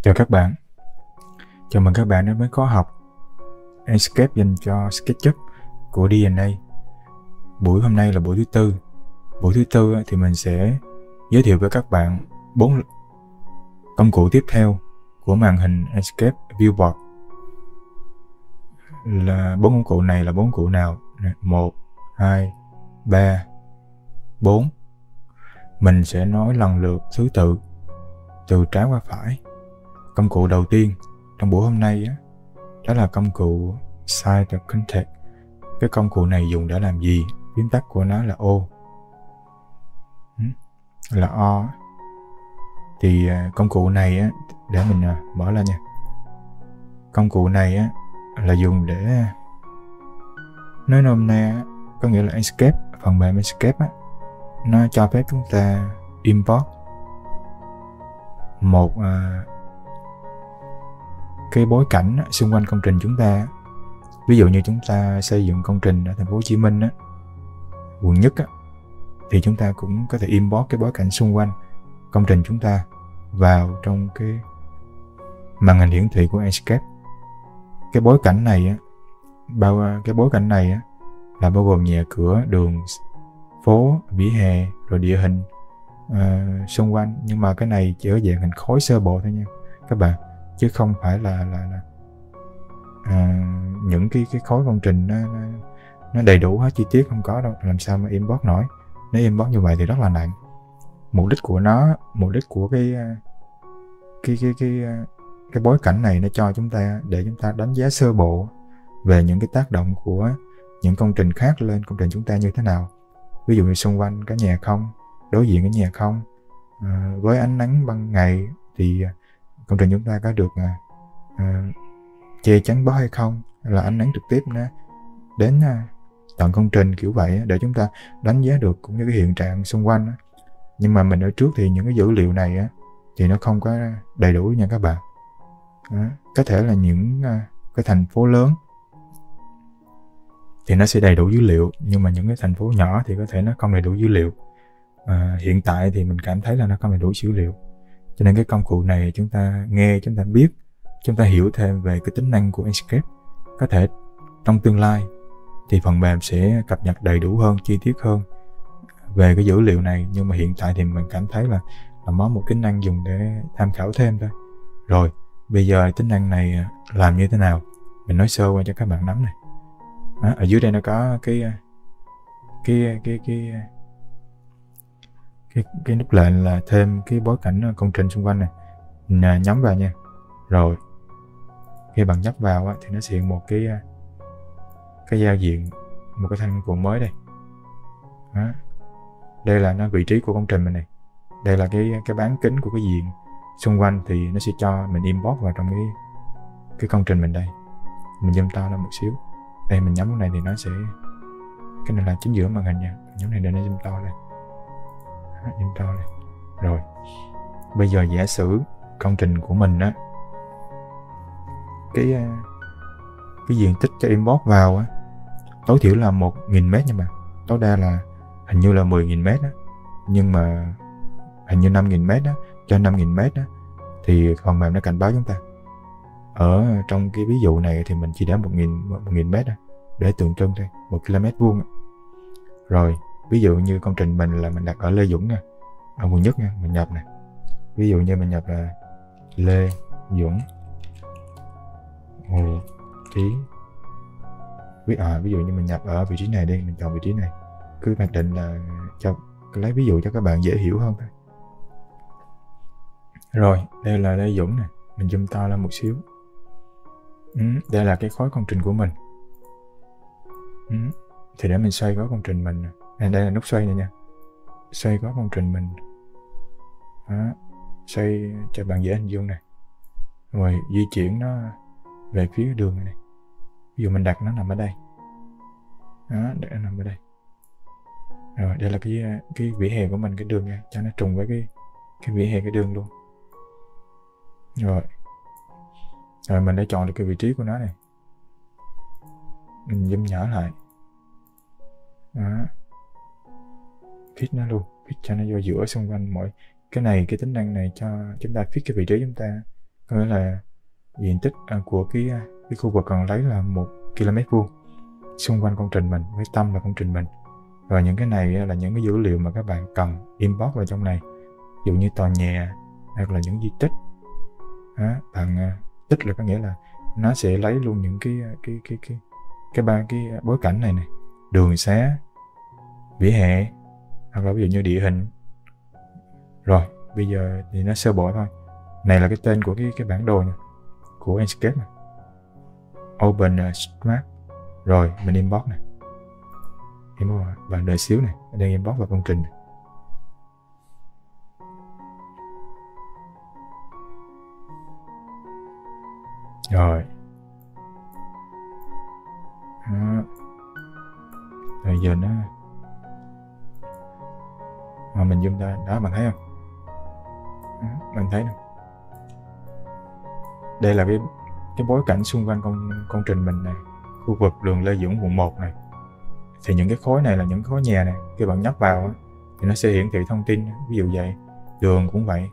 Chào các bạn, chào mừng các bạn đến với khóa học Escape dành cho SketchUp của DNA. Buổi hôm nay là buổi thứ tư. Buổi thứ tư thì mình sẽ giới thiệu với các bạn 4 công cụ tiếp theo của màn hình Escape Viewport. Là 4 công cụ này là 4 công cụ nào? 1, 2, 3, 4. Mình sẽ nói lần lượt thứ tự từ trái qua phải. Công cụ đầu tiên trong buổi hôm nay đó là công cụ Side of Contact. Cái công cụ này dùng để làm gì? Viết tắt của nó là O. Là O. Thì công cụ này để mình mở lên nha. Công cụ này là dùng để nói nôm na, có nghĩa là Escape, phần mềm Escape nó cho phép chúng ta import một cái bối cảnh xung quanh công trình chúng ta. Ví dụ như chúng ta xây dựng công trình ở thành phố Hồ Chí Minh quận Nhất thì chúng ta cũng có thể import cái bối cảnh xung quanh công trình chúng ta vào trong cái màn hình hiển thị của Escape. Cái bối cảnh này là bao gồm nhà cửa, đường phố, vỉa hè, rồi địa hình xung quanh, nhưng mà cái này chỉ ở dạng hình khối sơ bộ thôi nha các bạn, chứ không phải là những cái khối công trình nó đầy đủ hết chi tiết, không có đâu, làm sao mà import nổi. Nếu import như vậy thì rất là nặng. Mục đích của cái bối cảnh này nó cho chúng ta, để chúng ta đánh giá sơ bộ về những cái tác động của những công trình khác lên công trình chúng ta như thế nào. Ví dụ như xung quanh có nhà không, đối diện cái nhà không, với ánh nắng ban ngày thì công trình chúng ta có được che chắn bó hay không, hay là ánh nắng trực tiếp nó đến tận công trình, kiểu vậy, để chúng ta đánh giá được cũng như cái hiện trạng xung quanh. Nhưng mà mình ở trước thì những cái dữ liệu này thì nó không có đầy đủ nha các bạn. Có thể là những cái thành phố lớn thì nó sẽ đầy đủ dữ liệu, nhưng mà những cái thành phố nhỏ thì có thể nó không đầy đủ dữ liệu. Hiện tại thì mình cảm thấy là nó không đầy đủ dữ liệu, cho nên cái công cụ này chúng ta nghe, chúng ta biết, chúng ta hiểu thêm về cái tính năng của Escape. Có thể trong tương lai thì phần mềm sẽ cập nhật đầy đủ hơn, chi tiết hơn về cái dữ liệu này, nhưng mà hiện tại thì mình cảm thấy là nó một tính năng dùng để tham khảo thêm thôi. Rồi bây giờ tính năng này làm như thế nào, mình nói sơ qua cho các bạn nắm này. Ở dưới đây nó có cái nút lệnh là thêm cái bối cảnh công trình xung quanh này. Mình nhấn vào nha. Rồi khi bạn nhấp vào thì nó sẽ hiện một cái giao diện, một cái thanh công cụ mới đây. Đây là nó vị trí của công trình mình này. Đây là cái bán kính của cái diện xung quanh, thì nó sẽ cho mình import vào trong cái công trình mình đây. Mình zoom to lên một xíu. Đây mình nhắm cái này thì nó sẽ, cái này là chính giữa màn hình nha, nhắm này để nó zoom to lên. Zoom to lên. Rồi bây giờ giả sử công trình của mình cái diện tích cho import vào tối thiểu là 1.000 m, nhưng mà tối đa là hình như là 10.000 m nhưng mà hình như 5.000 m cho 5.000 m thì phần mềm nó cảnh báo chúng ta. Ở trong cái ví dụ này thì mình chỉ để 1.000 m để tượng trưng thôi, 1 km vuông. Rồi ví dụ như công trình mình là mình đặt ở Lê Duẩn ở quận Nhất nha, mình nhập này. Ví dụ như mình nhập là Lê Duẩn Hồ Chí. Ví dụ như mình nhập ở vị trí này đi, mình chọn vị trí này. Cứ mặc định là cho lấy ví dụ cho các bạn dễ hiểu hơn thôi. Rồi đây là Lê Duẩn nè, mình zoom to lên một xíu. Đây là cái khối công trình của mình. Thì để mình xoay gói công trình mình. Đây là nút xoay này nha. Xoay gói công trình mình. Xoay cho bạn dễ hình dung này. Rồi di chuyển nó về phía đường này. Ví dụ mình đặt nó nằm ở đây. Để nó nằm ở đây. Rồi đây là cái vỉa hè của mình, cái đường nha, cho nó trùng với cái vỉa hè cái đường luôn. Rồi mình đã chọn được cái vị trí của nó này. Mình zoom nhỏ lại. Fit nó luôn, fit cho nó vô giữa xung quanh mọi cái này. Cái tính năng này cho chúng ta fit cái vị trí chúng ta có nghĩa là diện tích của cái khu vực cần lấy là 1 km² xung quanh công trình mình, với tâm là công trình mình. Và những cái này là những cái dữ liệu mà các bạn cần import vào trong này, ví dụ như tòa nhà hoặc là những di tích. Bạn tích là có nghĩa là nó sẽ lấy luôn những cái bối cảnh này này, đường xá, vỉa hè, hoặc là ví dụ như địa hình. Rồi bây giờ thì nó sơ bộ thôi. Này là cái tên của cái bản đồ này, của Enscape này. OpenStreetMap. Rồi mình import này, import và đợi xíu này, đang import vào công trình này. Rồi rồi giờ nó mà mình zoom ra đó, bạn thấy không? Bạn thấy không? Đây là cái bối cảnh xung quanh công trình mình này, khu vực đường Lê Duẩn quận 1 này. Thì những cái khối này là những khối nhà này, khi bạn nhấp vào thì nó sẽ hiển thị thông tin, ví dụ vậy. Đường cũng vậy.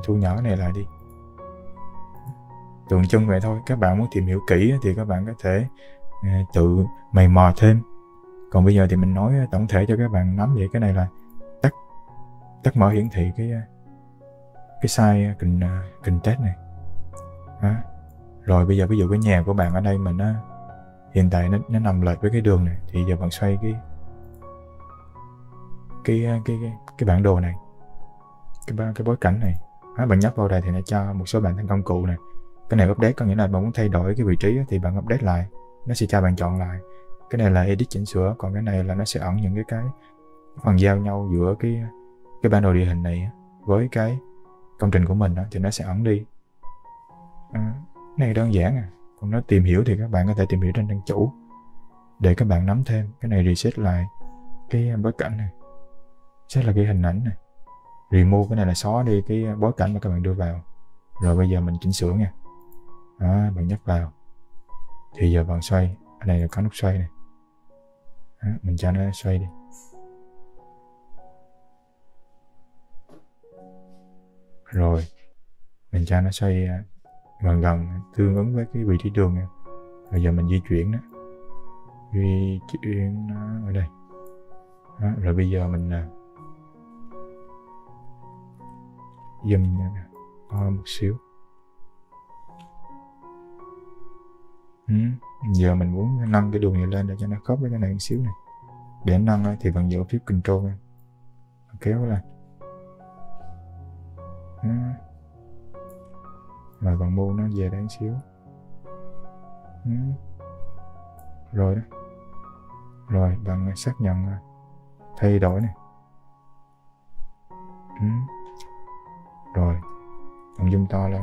Thu nhỏ cái này lại đi. Tượng trưng vậy thôi. Các bạn muốn tìm hiểu kỹ thì các bạn có thể tự mày mò thêm. Còn bây giờ thì mình nói tổng thể cho các bạn nắm vậy. Cái này là tắt mở hiển thị cái size context này. Rồi bây giờ ví dụ cái nhà của bạn ở đây mình hiện tại nó nằm lệch với cái đường này, thì giờ bạn xoay cái bản đồ này, cái bối cảnh này. Bạn nhấp vào đây thì nó cho một số bạn thành công cụ này. Cái này update có nghĩa là bạn muốn thay đổi cái vị trí thì bạn update lại, nó sẽ cho bạn chọn lại. Cái này là edit chỉnh sửa, còn cái này là nó sẽ ẩn những cái phần giao nhau giữa cái bản đồ địa hình này với cái công trình của mình đó, thì nó sẽ ẩn đi. Này đơn giản còn nó tìm hiểu thì các bạn có thể tìm hiểu trên trang chủ để các bạn nắm thêm. Cái này reset lại cái bối cảnh này, reset là cái hình ảnh này, remove cái này là xóa đi cái bối cảnh mà các bạn đưa vào. Rồi bây giờ mình chỉnh sửa nha. Bạn nhấp vào thì giờ bạn xoay, ở đây là có nút xoay này. Mình cho nó xoay đi. Rồi mình cho nó xoay gần tương ứng với cái vị trí đường này. Rồi giờ mình di chuyển nó, ở đây. Rồi bây giờ mình zoom một xíu. Giờ mình muốn nâng cái đường này lên để cho nó khớp với cái này một xíu này. Để nâng thì bạn giữ phiếu control này, kéo lên. Và bạn mua nó về đây một xíu. Rồi đó. Rồi bạn xác nhận thay đổi này. Rồi bạn zoom to lên,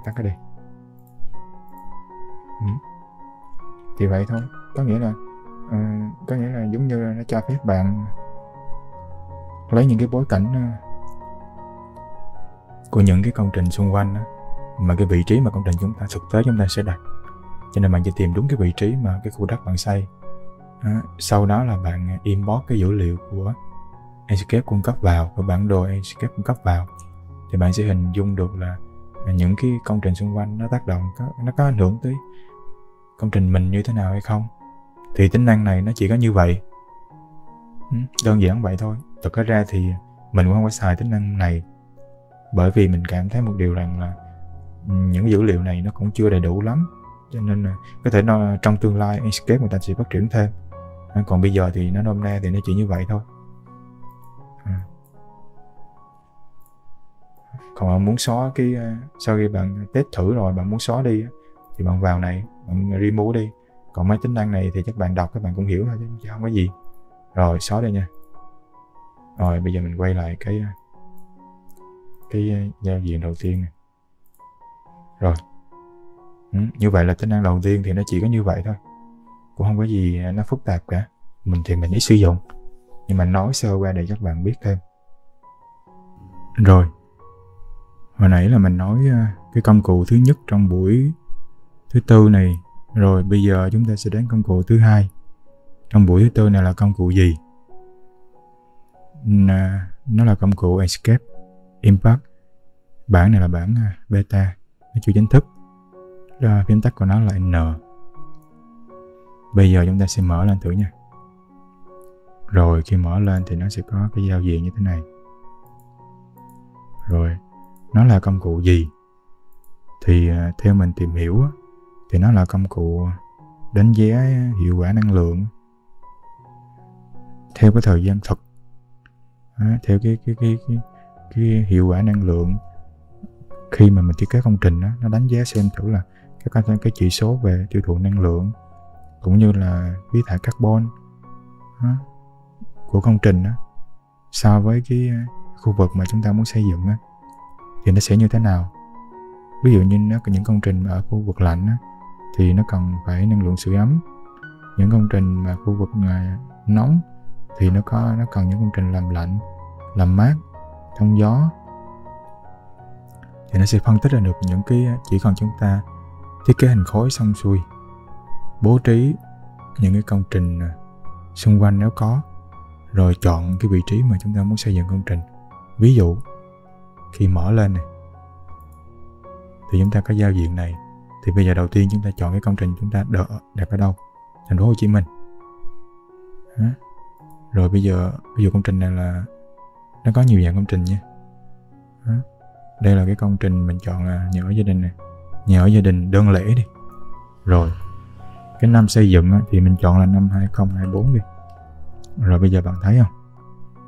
tắt cái đi. Thì vậy thôi. Có nghĩa là giống như là nó cho phép bạn lấy những cái bối cảnh của những cái công trình xung quanh đó, mà cái vị trí mà công trình thực tế chúng ta sẽ đặt. Cho nên bạn chỉ tìm đúng cái vị trí mà cái khu đất bạn xây. Sau đó là bạn import cái dữ liệu của Enscape cung cấp vào, của bản đồ Enscape cung cấp vào, thì bạn sẽ hình dung được là những cái công trình xung quanh nó tác động, nó có ảnh hưởng tới công trình mình như thế nào hay không. Thì tính năng này nó chỉ có như vậy. Đơn giản vậy thôi. Thực ra thì mình cũng không có xài tính năng này, bởi vì mình cảm thấy một điều rằng là những dữ liệu này nó cũng chưa đầy đủ lắm. Cho nên là có thể trong tương lai Enscape người ta sẽ phát triển thêm. Còn bây giờ thì nó nôm na thì nó chỉ như vậy thôi. Còn bạn muốn xóa sau khi bạn test thử rồi bạn muốn xóa đi thì bạn vào này, bạn remove đi. Còn mấy tính năng này thì chắc bạn đọc các bạn cũng hiểu thôi chứ không có gì. Rồi xóa đi nha. Rồi bây giờ mình quay lại cái giao diện đầu tiên này. Rồi như vậy là tính năng đầu tiên thì nó chỉ có như vậy thôi, cũng không có gì nó phức tạp cả. Mình thì mình ít sử dụng, nhưng mà nói sơ qua để các bạn biết thêm. Rồi hồi nãy là mình nói cái công cụ thứ nhất trong buổi thứ tư này. Rồi bây giờ chúng ta sẽ đến công cụ thứ hai. Trong buổi thứ tư này là công cụ gì? Nó là công cụ Enscape Impact Bản này là bản beta, nó chưa chính thức. Phím tắt của nó là N. Bây giờ chúng ta sẽ mở lên thử nha. Rồi khi mở lên thì nó sẽ có cái giao diện như thế này. Rồi nó là công cụ gì? Thì theo mình tìm hiểu thì nó là công cụ đánh giá hiệu quả năng lượng theo cái thời gian thực. Theo cái hiệu quả năng lượng khi mà mình thiết kế công trình nó đánh giá xem thử là cái chỉ số về tiêu thụ năng lượng cũng như là khí thải carbon của công trình so với cái khu vực mà chúng ta muốn xây dựng thì nó sẽ như thế nào. Ví dụ như nó có những công trình ở khu vực lạnh thì nó cần phải năng lượng sưởi ấm. Những công trình mà khu vực nóng thì nó cần những công trình làm lạnh, làm mát, thông gió. Thì nó sẽ phân tích ra được những cái chỉ cần chúng ta thiết kế hình khối xong xuôi, bố trí những cái công trình xung quanh nếu có, rồi chọn cái vị trí mà chúng ta muốn xây dựng công trình. Ví dụ khi mở lên này thì chúng ta có giao diện này, thì bây giờ đầu tiên chúng ta chọn cái công trình chúng ta đặt ở đâu? Thành phố Hồ Chí Minh. Rồi bây giờ công trình này là nó có nhiều dạng công trình nha. Đây là cái công trình mình chọn là nhà ở gia đình này, nhà ở gia đình đơn lẻ đi. Rồi cái năm xây dựng thì mình chọn là năm 2024 đi. Rồi bây giờ bạn thấy không,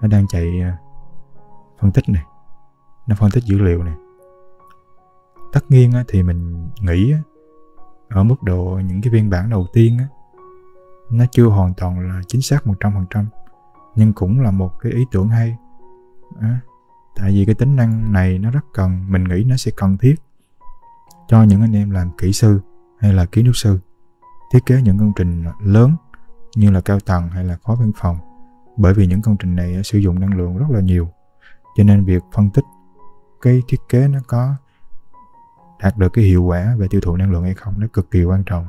nó đang chạy phân tích này, nó phân tích dữ liệu này. Tất nhiên thì mình nghĩ ở mức độ những cái phiên bản đầu tiên nó chưa hoàn toàn là chính xác 100%, nhưng cũng là một cái ý tưởng hay. Tại vì cái tính năng này nó rất mình nghĩ nó sẽ cần thiết cho những anh em làm kỹ sư hay là kiến trúc sư thiết kế những công trình lớn như là cao tầng hay là khối văn phòng. Bởi vì những công trình này sử dụng năng lượng rất là nhiều, cho nên việc phân tích cái thiết kế nó có đạt được cái hiệu quả về tiêu thụ năng lượng hay không nó cực kỳ quan trọng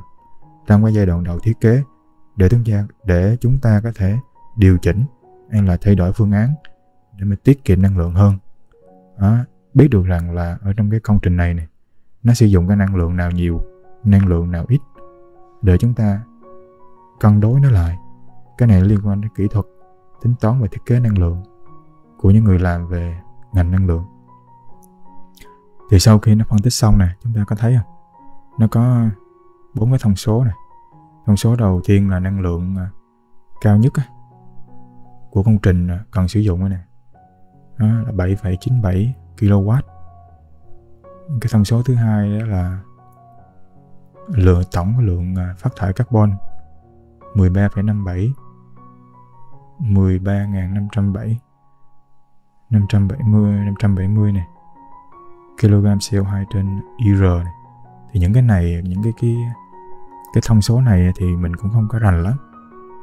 trong cái giai đoạn đầu thiết kế, để chúng ta có thể điều chỉnh hay là thay đổi phương án để mà tiết kiệm năng lượng hơn. Biết được rằng là ở trong cái công trình này nó sử dụng cái năng lượng nào nhiều, năng lượng nào ít, để chúng ta cân đối nó lại. Cái này liên quan đến kỹ thuật, tính toán và thiết kế năng lượng của những người làm về ngành năng lượng. Thì sau khi nó phân tích xong nè, chúng ta có thấy không? Nó có 4 cái thông số này. Thông số đầu tiên là năng lượng cao nhất của công trình cần sử dụng này là 7,97 kW. Cái thông số thứ hai đó là tổng lượng phát thải carbon 13,57 570 này kg CO2 trên IR này. Thì những cái này, những cái thông số này thì mình cũng không có rành lắm,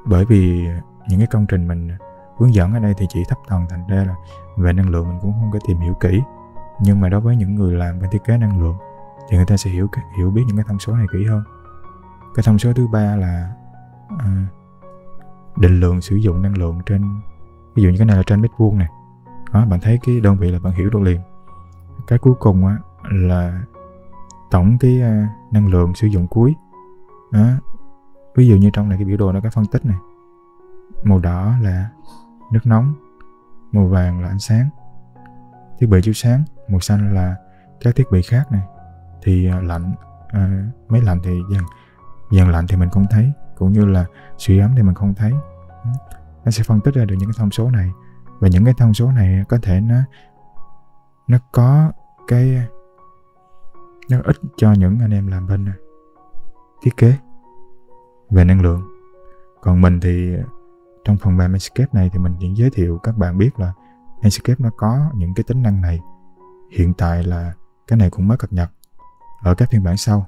bởi vì những cái công trình mình hướng dẫn ở đây thì chỉ thấp tầng, thành ra là về năng lượng mình cũng không có tìm hiểu kỹ. Nhưng mà đối với những người làm về thiết kế năng lượng thì người ta sẽ hiểu biết những cái thông số này kỹ hơn. Cái thông số thứ ba là định lượng sử dụng năng lượng trên, ví dụ như cái này là trên mét vuông này. Bạn thấy cái đơn vị là bạn hiểu được liền. Cái cuối cùng là tổng cái năng lượng sử dụng cuối. Ví dụ như trong này cái biểu đồ nó có phân tích này. Màu đỏ là nước nóng, màu vàng là ánh sáng, thiết bị chiếu sáng, màu xanh là các thiết bị khác này. Thì lạnh, máy lạnh thì dàn lạnh thì mình không thấy, cũng như là sưởi ấm thì mình không thấy. Nó sẽ phân tích ra được những cái thông số này, và những cái thông số này có thể nó có cái nó ích cho những anh em làm bên thiết kế về năng lượng. Còn mình thì trong phần mềm Enscape này thì mình chỉ giới thiệu các bạn biết là Enscape nó có những cái tính năng này. Hiện tại là cái này cũng mới cập nhật ở các phiên bản sau.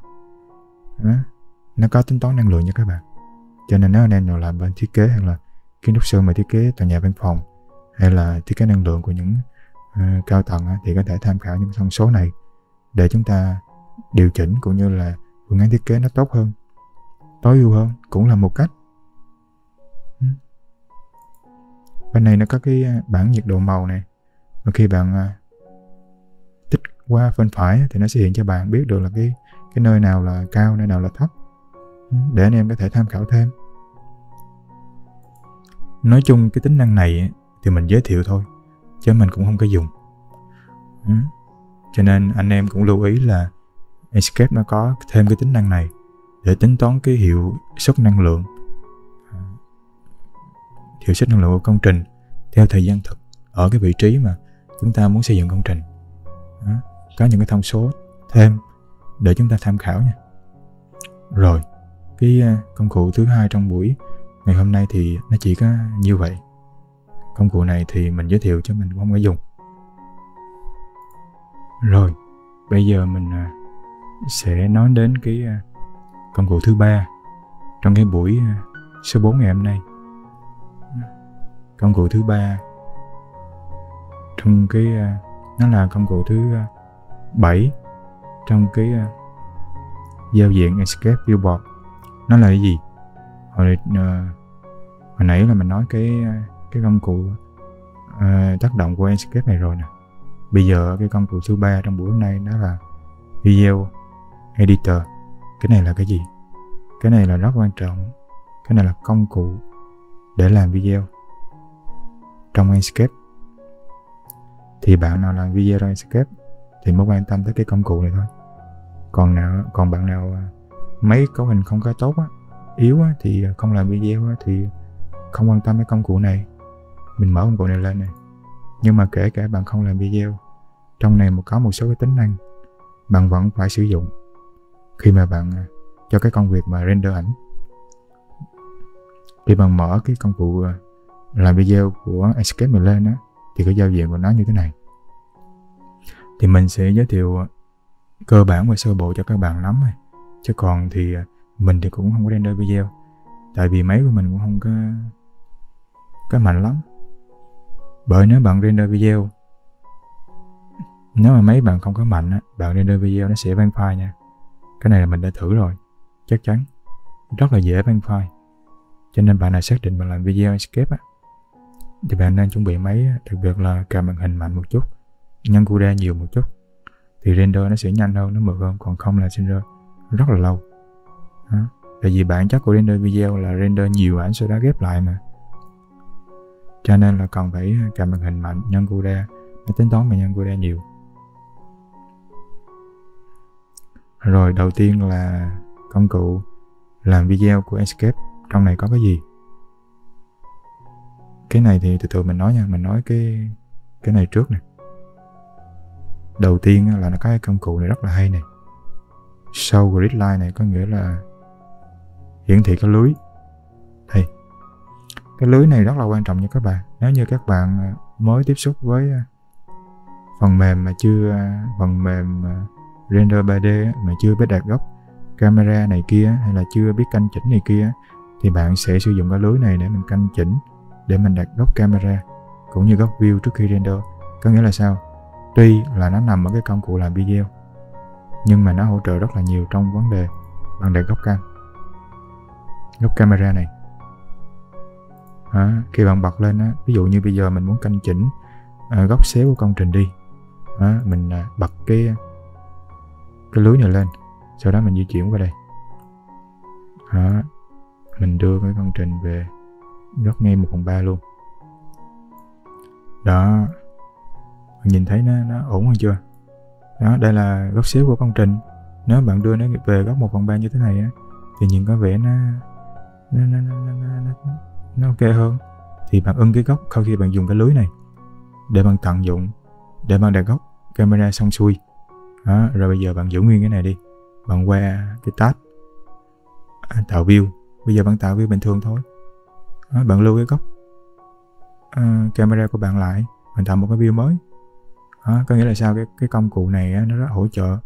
Nó có tính toán năng lượng nha các bạn. Cho nên nếu anh em nào làm bên thiết kế hay là kiến trúc sư mà thiết kế tòa nhà văn phòng hay là thiết kế năng lượng của những cao tầng thì có thể tham khảo những thông số này để chúng ta điều chỉnh cũng như là phương án thiết kế nó tốt hơn, tối ưu hơn, cũng là một cách. Bên này nó có cái bảng nhiệt độ màu này, và khi bạn qua bên phải thì nó sẽ hiện cho bạn biết được là cái nơi nào là cao, nơi nào là thấp, để anh em có thể tham khảo thêm. Nói chung cái tính năng này thì mình giới thiệu thôi, chứ mình cũng không có dùng. Cho nên anh em cũng lưu ý là Enscape nó có thêm cái tính năng này để tính toán cái hiệu suất năng lượng, của công trình theo thời gian thực ở cái vị trí mà chúng ta muốn xây dựng công trình. Có những cái thông số thêm để chúng ta tham khảo nha. Rồi, cái công cụ thứ hai trong buổi ngày hôm nay thì nó chỉ có như vậy. Công cụ này thì mình giới thiệu chứ mình không có dùng. Rồi, bây giờ mình sẽ nói đến cái công cụ thứ ba trong cái buổi số 4 ngày hôm nay. Công cụ thứ ba trong cái nó là công cụ thứ 7 trong cái giao diện Enscape Viewport. Nó là cái gì? Hồi nãy là mình nói cái công cụ tác động của Enscape này rồi nè. Bây giờ cái công cụ thứ ba trong buổi hôm nay đó là Video Editor. Cái này là cái gì? Cái này là rất quan trọng. Cái này là công cụ để làm video trong Enscape. Thì bạn nào làm video trong Enscape thì mới quan tâm tới cái công cụ này thôi. Còn bạn nào máy cấu hình không có tốt á, yếu á, thì không làm video á, thì không quan tâm cái công cụ này. Mình mở công cụ này lên này. Nhưng mà kể cả bạn không làm video, trong này có một số cái tính năng bạn vẫn phải sử dụng khi mà bạn cho cái công việc mà render ảnh. Khi bạn mở cái công cụ làm video của Enscape mình lên á, thì cái giao diện của nó như thế này. Thì mình sẽ giới thiệu cơ bản và sơ bộ cho các bạn lắm thôi. Chứ còn thì mình thì cũng không có render video, tại vì máy của mình cũng không có mạnh lắm. Bởi nếu bạn render video, nếu mà máy bạn không có mạnh á, bạn render video nó sẽ ban file nha. Cái này là mình đã thử rồi, chắc chắn rất là dễ ban file. Cho nên bạn nào xác định bạn làm video Enscape á, thì bạn nên chuẩn bị máy, đặc biệt là cả màn hình mạnh một chút, nhân CUDA nhiều một chút, thì render nó sẽ nhanh hơn, nó mượt hơn. Còn không là render rất là lâu. Tại vì bản chất của render video là render nhiều ảnh sau đó ghép lại mà. Cho nên là còn phải cả màn hình mạnh, nhân CUDA, nó tính toán về nhân CUDA nhiều. Rồi đầu tiên là công cụ làm video của Enscape. Trong này có cái gì? Cái này thì từ từ mình nói nha. Mình nói cái này trước nè. Đầu tiên là nó có cái công cụ này rất là hay này. Show Grid Line này có nghĩa là hiển thị cái lưới. Đây. Cái lưới này rất là quan trọng cho các bạn. Nếu như các bạn mới tiếp xúc với phần mềm mà chưa phần mềm render 3D mà chưa biết đặt góc camera này kia, hay là chưa biết canh chỉnh này kia, thì bạn sẽ sử dụng cái lưới này để mình canh chỉnh, để mình đặt góc camera cũng như góc view trước khi render. Có nghĩa là sao? Tuy là nó nằm ở cái công cụ làm video, nhưng mà nó hỗ trợ rất là nhiều trong vấn đề bạn đặt góc camera này. Khi bạn bật lên ví dụ như bây giờ mình muốn canh chỉnh góc xéo của công trình đi, mình bật cái lưới này lên, sau đó mình di chuyển qua đây, mình đưa cái công trình về góc ngay 1/3 luôn. Đó, bạn nhìn thấy nó ổn hơn chưa? Đó, đây là góc xéo của công trình. Nếu bạn đưa nó về góc 1/3 như thế này á, thì nhìn có vẻ nó ok hơn. Thì bạn ưng cái góc sau khi bạn dùng cái lưới này để bạn tận dụng, để bạn đặt góc camera xong xuôi. Rồi bây giờ bạn giữ nguyên cái này đi, bạn qua cái tab tạo view. Bây giờ bạn tạo view bình thường thôi. Bạn lưu cái góc camera của bạn lại, bạn tạo một cái view mới. Có nghĩa là sao? Cái công cụ này nó rất hỗ trợ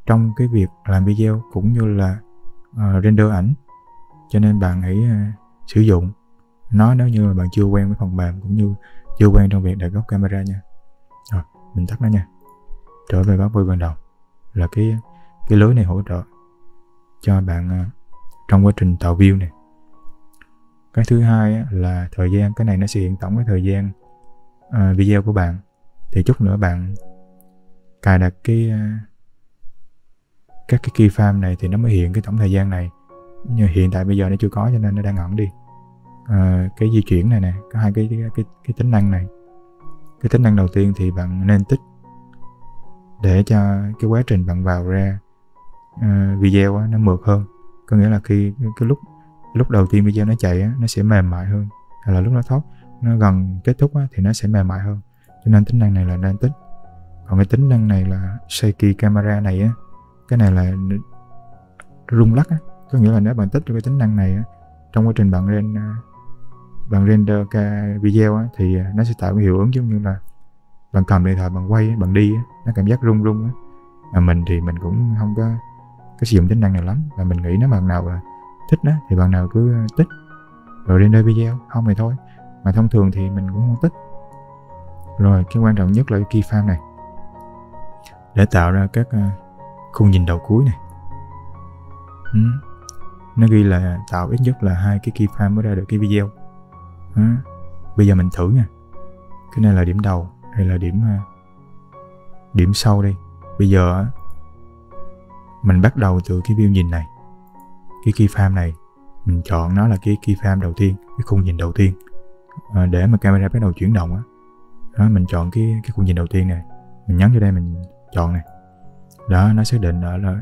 trong cái việc làm video cũng như là render ảnh. Cho nên bạn hãy sử dụng nó nếu như mà bạn chưa quen với phần mềm, cũng như chưa quen trong việc đặt góc camera nha. Rồi, mình tắt nó nha. Trở về góc view ban đầu là cái lưới này hỗ trợ cho bạn trong quá trình tạo view này. Cái thứ hai là thời gian. Cái này nó sẽ hiện tổng cái thời gian video của bạn. Thì chút nữa bạn cài đặt các cái keyframe này thì nó mới hiện cái tổng thời gian này. Nhưng hiện tại bây giờ nó chưa có cho nên nó đang ẩn đi. Cái di chuyển này nè, có hai cái tính năng này. Cái tính năng đầu tiên thì bạn nên tích để cho cái quá trình bạn vào ra video á, nó mượt hơn. Có nghĩa là khi cái lúc đầu tiên video nó chạy á, nó sẽ mềm mại hơn, hay là lúc nó thoát, nó gần kết thúc á, thì nó sẽ mềm mại hơn. Cho nên tính năng này là nên tích. Còn cái tính năng này là shaky camera này á, cái này là rung lắc á. Có nghĩa là nếu bạn tích cái tính năng này á, trong quá trình bạn render cái video á, thì nó sẽ tạo cái hiệu ứng giống như là bạn cầm điện thoại bạn quay, bạn đi á, nó cảm giác rung rung á. Mà mình thì mình cũng không có sử dụng tính năng này lắm, và mình nghĩ nếu bạn nào là thích đó thì bạn nào cứ tích rồi render video, không thì thôi. Mà thông thường thì mình cũng không tích. Rồi cái quan trọng nhất là cái keyframe này, để tạo ra các khung nhìn đầu cuối này. Nó ghi là tạo ít nhất là 2 cái keyframe mới ra được cái video. Bây giờ mình thử nha. Cái này là điểm đầu, đây là điểm sau đi. Bây giờ mình bắt đầu từ cái view nhìn này. Cái keyframe này mình chọn nó là cái keyframe đầu tiên, cái khung nhìn đầu tiên. Để mà camera bắt đầu chuyển động á, đó, mình chọn cái khung nhìn đầu tiên này. Mình nhấn vô đây, mình chọn này. Đó, nó xác định là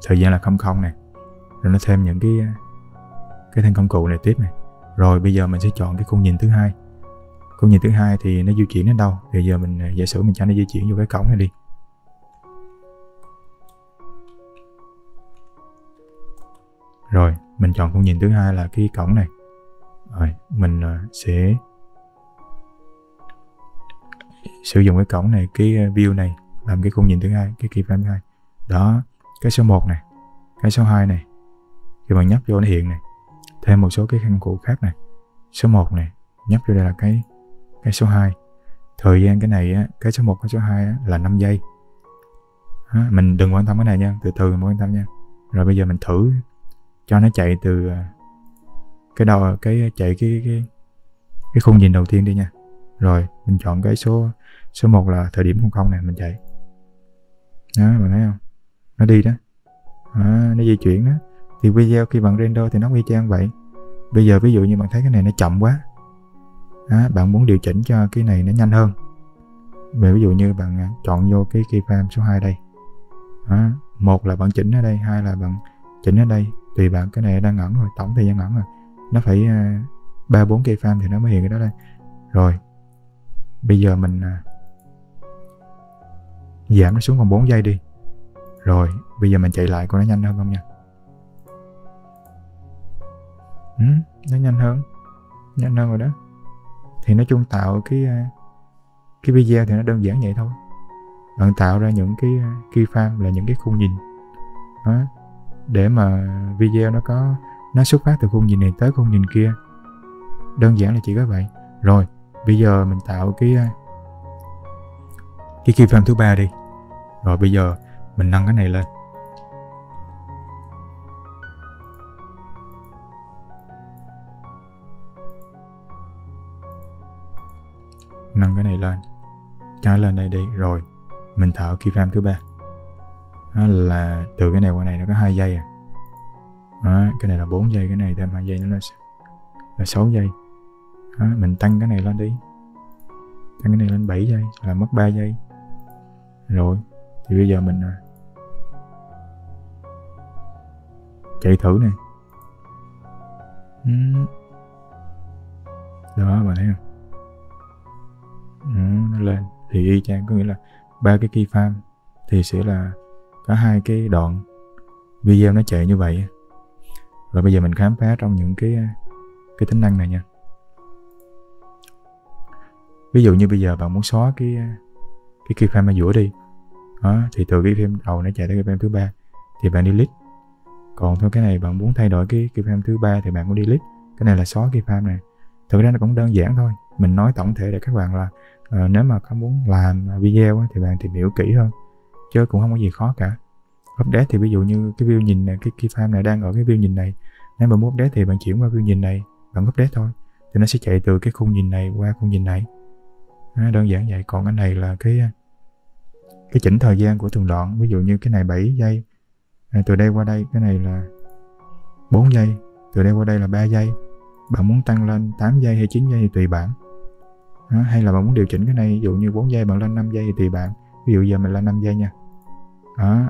thời gian là 00 này. Rồi nó thêm những cái thanh công cụ này tiếp này. Rồi bây giờ mình sẽ chọn cái khung nhìn thứ hai. Khung nhìn thứ hai thì nó di chuyển đến đâu? Thì giờ mình giả sử mình cho nó di chuyển vô cái cổng này đi. Rồi mình chọn khung nhìn thứ hai là cái cổng này. Rồi mình sẽ sử dụng cái cổng này, cái view này làm cái khung nhìn thứ hai, cái keyframe thứ hai. Đó, cái số 1 này, cái số 2 này. Khi bạn nhấp vô nó hiện này. Thêm một số cái công cụ khác này. Số 1 này, nhấp vô đây là cái số 2. Thời gian cái này á, cái số 1 cái số 2 á, là 5 giây. Mình đừng quan tâm cái này nha, từ từ mình quan tâm nha. Rồi bây giờ mình thử cho nó chạy từ chạy cái khung nhìn đầu tiên đi nha. Rồi mình chọn cái số 1 là thời điểm 00 này, mình chạy. Đó, bạn thấy không? Nó đi đó. Nó di chuyển đó. Thì video khi bạn render thì nó y chang vậy. Bây giờ ví dụ như bạn thấy cái này nó chậm quá, bạn muốn điều chỉnh cho cái này nó nhanh hơn. Ví dụ như bạn chọn vô cái keyframe số 2 đây. Một là bạn chỉnh ở đây, hai là bạn chỉnh ở đây. Tùy bạn, cái này đang ẩn rồi, tổng thời gian ẩn rồi. Nó phải 3-4 keyframe thì nó mới hiện cái đó đây. Rồi bây giờ mình giảm nó xuống còn 4 giây đi. Rồi bây giờ mình chạy lại coi nó nhanh hơn không nha. Nó nhanh hơn rồi đó. Thì nói chung tạo cái video thì nó đơn giản vậy thôi. Bạn tạo ra những cái keyframe là những cái khung nhìn đó, để mà video nó xuất phát từ khung nhìn này tới khung nhìn kia. Đơn giản là chỉ có vậy. Rồi bây giờ mình tạo cái keyframe thứ 3 đi. Rồi bây giờ mình nâng cái này lên. Nâng cái này lên, cho lên đây đi. Rồi mình tạo keyframe thứ 3. Đó là từ cái này qua này nó có 2 giây à. Đó, cái này là 4 giây, cái này thêm 2 giây nữa là 6 giây. Đó, mình tăng cái này lên đi. Tăng cái này lên 7 giây là mất 3 giây. Rồi thì bây giờ mình chạy thử này. Đó, bạn thấy không? Nó lên thì y chang, có nghĩa là 3 cái keyframe thì sẽ là có 2 cái đoạn video nó chạy như vậy. Rồi bây giờ mình khám phá trong những cái tính năng này nha. Ví dụ như bây giờ bạn muốn xóa cái keyframe ở giữa đi. Đó, thì từ cái keyframe đầu nó chạy tới keyframe thứ 3 thì bạn delete. Còn thôi cái này bạn muốn thay đổi cái keyframe thứ 3 thì bạn cũng delete. Cái này là xóa keyframe này. Thực ra nó cũng đơn giản thôi. Mình nói tổng thể để các bạn là nếu mà có muốn làm video thì bạn tìm hiểu kỹ hơn, chứ cũng không có gì khó cả. Update thì ví dụ như cái view nhìn này, cái keyframe này đang ở cái view nhìn này. Nếu mà muốn update thì bạn chuyển qua view nhìn này, bạn update thôi. Thì nó sẽ chạy từ cái khung nhìn này qua khung nhìn này. Đơn giản vậy. Còn cái này là cái chỉnh thời gian của từng đoạn. Ví dụ như cái này 7 giây, từ đây qua đây cái này là 4 giây, từ đây qua đây là 3 giây. Bạn muốn tăng lên 8 giây hay 9 giây thì tùy bạn. Hay là bạn muốn điều chỉnh cái này, ví dụ như 4 giây bạn lên 5 giây thì tùy bạn. Ví dụ giờ mình lên 5 giây nha.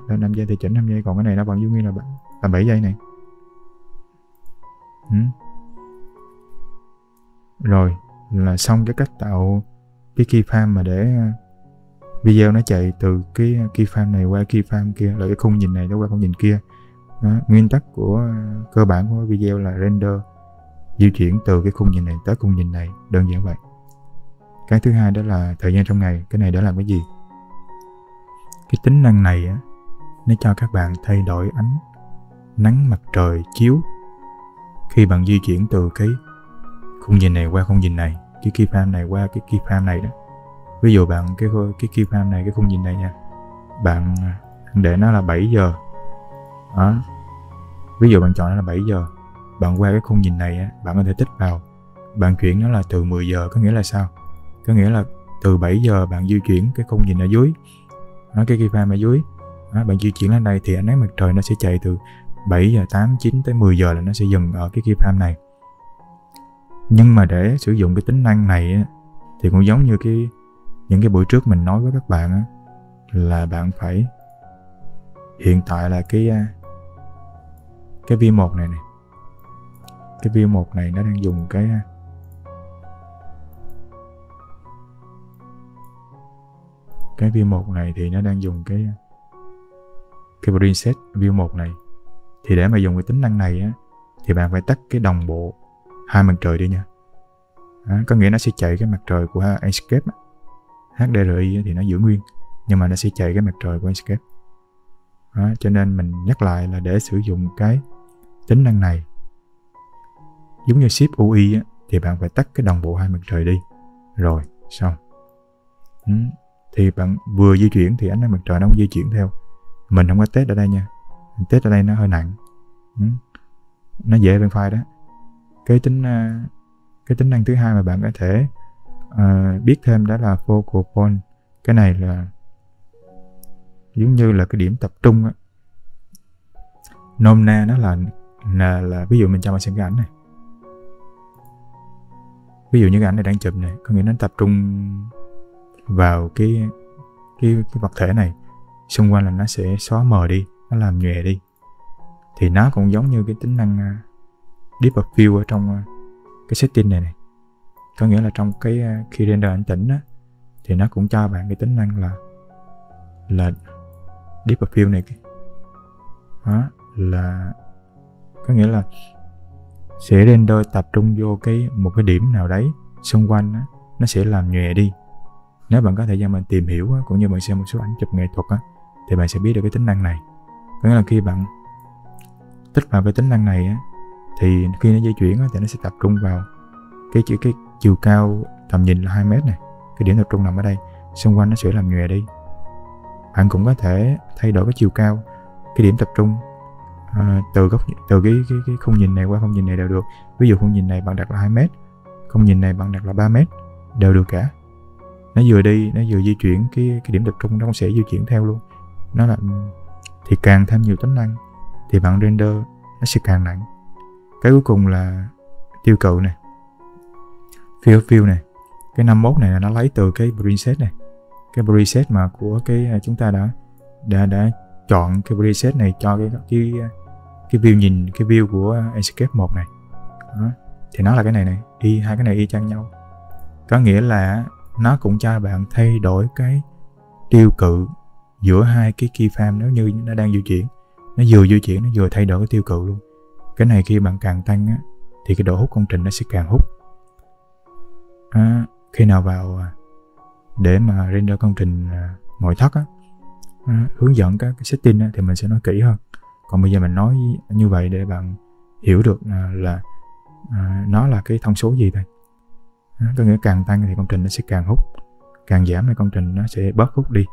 Lên 5 giây thì chỉnh 5 giây, còn cái này nó vẫn giữ nguyên là 7 giây này. Rồi là xong cái cách tạo cái keyframe mà để video nó chạy từ cái keyframe này qua keyframe kia, là cái khung nhìn này nó qua khung nhìn kia. Nguyên tắc của cơ bản của video là render di chuyển từ cái khung nhìn này tới khung nhìn này, đơn giản vậy. Cái thứ hai đó là thời gian trong ngày. Cái này để làm cái gì? Cái tính năng này á, nó cho các bạn thay đổi ánh nắng mặt trời chiếu khi bạn di chuyển từ cái khung nhìn này qua khung nhìn này, cái keyframe này qua cái keyframe này đó. Ví dụ bạn cái keyframe này, cái khung nhìn này nha, bạn để nó là 7 giờ đó. Ví dụ bạn chọn nó là 7 giờ, bạn qua cái khung nhìn này á, bạn có thể tích vào, bạn chuyển nó là từ 10 giờ. Có nghĩa là sao? Có nghĩa là từ 7 giờ bạn di chuyển cái khung nhìn ở dưới, cái keyframe ở dưới, bạn di chuyển lên đây thì ánh nắng mặt trời nó sẽ chạy từ 7 giờ, 8, 9 tới 10 giờ là nó sẽ dừng ở cái keyframe này. Nhưng mà để sử dụng cái tính năng này á, thì cũng giống như những cái buổi trước mình nói với các bạn á, là bạn phải hiện tại là cái view 1 này. Cái view 1 này nó đang dùng cái view 1 này thì nó đang dùng cái preset view 1 này. Thì để mà dùng cái tính năng này á, thì bạn phải tắt cái đồng bộ hai mặt trời đi nha. Có nghĩa nó sẽ chạy cái mặt trời của Enscape, HDRI thì nó giữ nguyên, nhưng mà nó sẽ chạy cái mặt trời của Enscape. Cho nên mình nhắc lại là để sử dụng cái tính năng này, giống như Shift UI á, thì bạn phải tắt cái đồng bộ hai mặt trời đi. Rồi, xong. Thì bạn vừa di chuyển thì ánh nắng mặt trời nó cũng di chuyển theo. Mình không có test ở đây nha. Mình test ở đây nó hơi nặng. Nó dễ bên file đó. Cái tính năng thứ hai mà bạn có thể biết thêm đó là focal point. Cái này là giống như là cái điểm tập trung á. Nôm na nó là ví dụ mình cho bạn xem cái ảnh này. Ví dụ như cái ảnh này đang chụp này, có nghĩa nó tập trung vào cái vật thể này, xung quanh là nó sẽ xóa mờ đi, nó làm nhòe đi. Thì nó cũng giống như cái tính năng Deep of Field ở trong cái setting này. Có nghĩa là trong cái khi render ảnh tĩnh á, thì nó cũng cho bạn cái tính năng là Deep of Field này. Đó là có nghĩa là sẽ render tập trung vô một cái điểm nào đấy xung quanh á, nó sẽ làm nhòe đi. Nếu bạn có thời gian mình tìm hiểu á, cũng như bạn xem một số ảnh chụp nghệ thuật á, thì bạn sẽ biết được cái tính năng này. Có nghĩa là khi bạn tích vào cái tính năng này á, thì khi nó di chuyển á, thì nó sẽ tập trung vào cái chiều cao tầm nhìn là 2 mét này. Cái điểm tập trung nằm ở đây, xung quanh nó sẽ làm nhòe đi. Bạn cũng có thể thay đổi cái chiều cao, cái điểm tập trung từ cái khung nhìn này qua khung nhìn này đều được. Ví dụ khung nhìn này bạn đặt là 2 mét, khung nhìn này bạn đặt là 3 mét, đều được cả. Nó vừa đi, nó vừa di chuyển, cái điểm tập trung nó cũng sẽ di chuyển theo luôn. Nó là thì càng thêm nhiều tính năng thì bạn render nó sẽ càng nặng. Cái cuối cùng là tiêu cự này, fill này. Cái 51 này là nó lấy từ cái preset này, cái preset mà của chúng ta đã chọn cái preset này cho cái view nhìn, cái view của Enscape 1 này. Đó. Thì nó là cái này, hai cái này y chang nhau. Có nghĩa là nó cũng cho bạn thay đổi cái tiêu cự giữa hai cái keyframe nếu như nó đang di chuyển. Nó vừa di chuyển, nó vừa thay đổi cái tiêu cự luôn. Cái này khi bạn càng tăng á, thì cái độ hút công trình nó sẽ càng hút. Khi nào vào để mà render công trình nội thất á, hướng dẫn các cái setting á, thì mình sẽ nói kỹ hơn. Còn bây giờ mình nói như vậy để bạn hiểu được là nó là cái thông số gì thôi. Có nghĩa càng tăng thì công trình nó sẽ càng hút, càng giảm thì công trình nó sẽ bớt hút đi.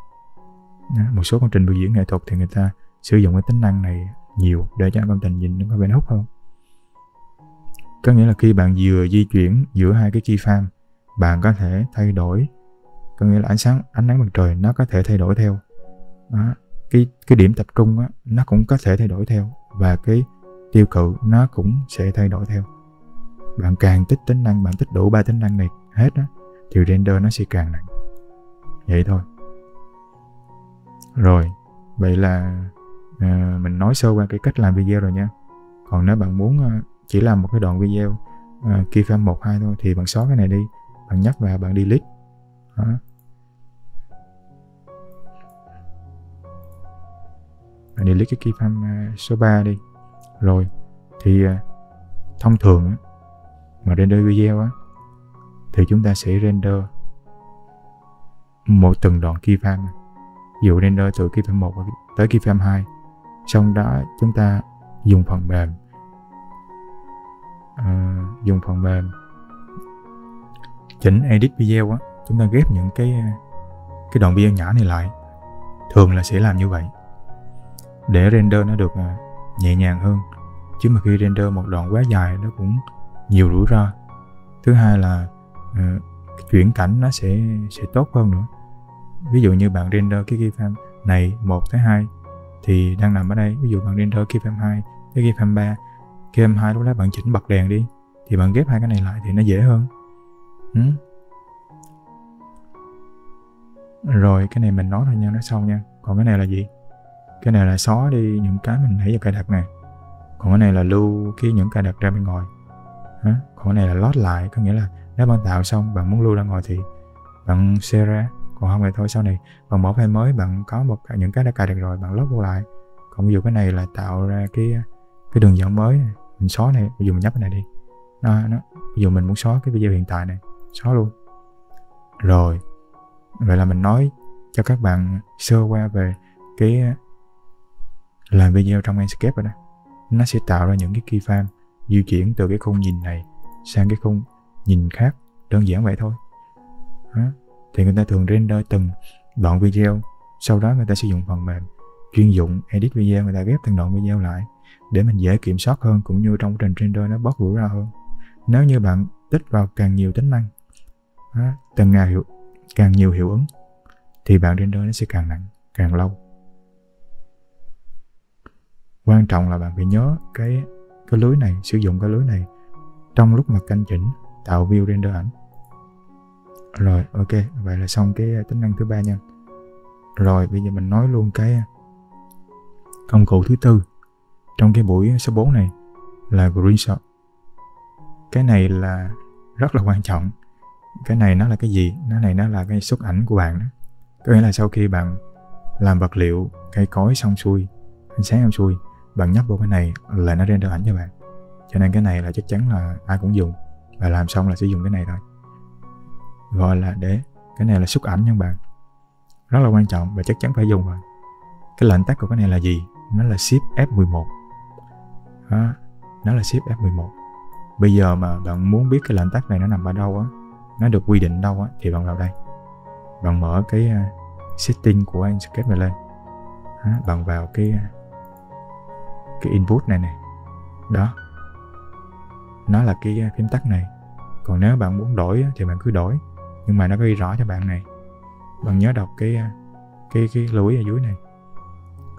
Một số công trình biểu diễn nghệ thuật thì người ta sử dụng cái tính năng này nhiều để cho công trình nhìn nó có vẻ hút hơn. Có nghĩa là khi bạn vừa di chuyển giữa hai cái keyframe, bạn có thể thay đổi, có nghĩa là ánh nắng mặt trời nó có thể thay đổi theo. Đó. Cái điểm tập trung á, nó cũng có thể thay đổi theo, và cái tiêu cự nó cũng sẽ thay đổi theo. Bạn càng tích tính năng, bạn tích đủ 3 tính năng này hết á, thì render nó sẽ càng nặng. Vậy thôi. Rồi, vậy là mình nói sơ qua cái cách làm video rồi nha. Còn nếu bạn muốn chỉ làm một cái đoạn video keyframe 1, 2 thôi, thì bạn xóa cái này đi, bạn nhấp vào, bạn delete. Đó. Bạn delete cái keyframe số 3 đi. Rồi, thì thông thường á, mà render video á, thì chúng ta sẽ render một từng đoạn keyframe. Ví dụ render từ keyframe 1 tới keyframe 2. Xong đó chúng ta dùng phần mềm chỉnh edit video á, chúng ta ghép những cái đoạn video nhỏ này lại. Thường là sẽ làm như vậy để render nó được nhẹ nhàng hơn. Chứ mà khi render một đoạn quá dài nó cũng nhiều rủi ro. Thứ hai là chuyển cảnh nó sẽ tốt hơn nữa. Ví dụ như bạn render cái keyframe này 1 tới 2 thì đang nằm ở đây. Ví dụ bạn render keyframe 2 tới keyframe 3, keyframe 2 lúc đó bạn chỉnh bật đèn đi, thì bạn ghép hai cái này lại thì nó dễ hơn. Rồi cái này mình nói thôi nha, nói sau nha. Còn cái này là gì? Cái này là xóa đi những cái mình nãy giờ cài đặt nè. Còn cái này là lưu những cài đặt ra bên ngoài. Còn cái này là load lại, có nghĩa là nếu bạn tạo xong bạn muốn lưu ra ngoài thì bạn share ra. Còn không thì thôi, sau này bạn mở file mới, bạn có những cái đã cài đặt rồi, bạn load vô lại. Còn ví dụ cái này là tạo ra cái đường dẫn mới này. Mình xóa này, ví dụ mình nhấp cái này đi. Ví dụ mình muốn xóa cái video hiện tại này, xóa luôn. Rồi, vậy là mình nói cho các bạn sơ qua về cái làm video trong Enscape rồi đó. Nó sẽ tạo ra những cái keyframe di chuyển từ cái khung nhìn này sang cái khung nhìn khác, đơn giản vậy thôi. Thì người ta thường render từng đoạn video, sau đó người ta sử dụng phần mềm chuyên dụng edit video, người ta ghép từng đoạn video lại để mình dễ kiểm soát hơn, cũng như trong quá trình render nó bớt rủi ro hơn. Nếu như bạn tích vào càng nhiều tính năng, càng nhiều hiệu ứng, thì bạn render nó sẽ càng nặng, càng lâu. Quan trọng là bạn phải nhớ cái lưới này, sử dụng cái lưới này trong lúc mà canh chỉnh tạo view render ảnh. Rồi, ok, vậy là xong cái tính năng thứ 3 nha. Rồi, bây giờ mình nói luôn cái công cụ thứ 4 trong cái buổi số 4 này là Screenshot. Cái này là rất là quan trọng. Cái này nó là cái gì? Nó là cái xuất ảnh của bạn đó. Có nghĩa là sau khi bạn làm vật liệu, cây cối xong xuôi, ánh sáng xong xuôi, bạn nhấp vào cái này là nó render ảnh cho bạn. Cho nên cái này là chắc chắn là ai cũng dùng. Và làm xong là sử dụng cái này thôi. Gọi là cái này là xuất ảnh nha bạn. Rất là quan trọng và chắc chắn phải dùng rồi. Cái lệnh tắt của cái này là gì? Nó là Shift F11. Nó là Shift F11. Bây giờ mà bạn muốn biết cái lệnh tắt này nó nằm ở đâu á, nó được quy định đâu á, thì bạn vào đây. Bạn mở cái setting của Enscape này lên. Bạn vào cái input này nè. Đó. Nó là cái phím tắt này. Còn nếu bạn muốn đổi thì bạn cứ đổi. Nhưng mà nó có ghi rõ cho bạn này. Bạn nhớ đọc cái lưu ý ở dưới này.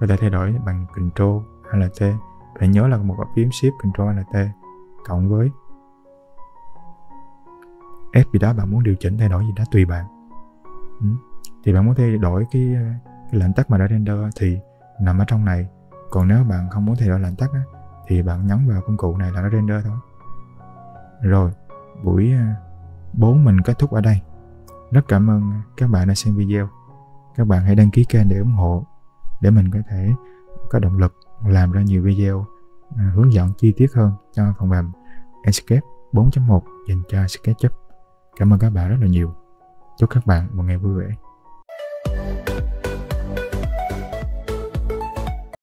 Có thể thay đổi bằng Ctrl hay là T. Bạn nhớ là một phím Shift Ctrl hay là T cộng với F gì đó, bạn muốn điều chỉnh thay đổi gì đó tùy bạn. Thì bạn muốn thay đổi cái lệnh tắt mà đã render thì nằm ở trong này. Còn nếu bạn không muốn thay đổi lệnh tắt á, thì bạn nhấn vào công cụ này là nó render thôi. Rồi, buổi 4 mình kết thúc ở đây. Rất cảm ơn các bạn đã xem video. Các bạn hãy đăng ký kênh để ủng hộ, để mình có thể có động lực làm ra nhiều video hướng dẫn chi tiết hơn cho phần mềm Enscape 4.1 dành cho SketchUp. Cảm ơn các bạn rất là nhiều. Chúc các bạn một ngày vui vẻ.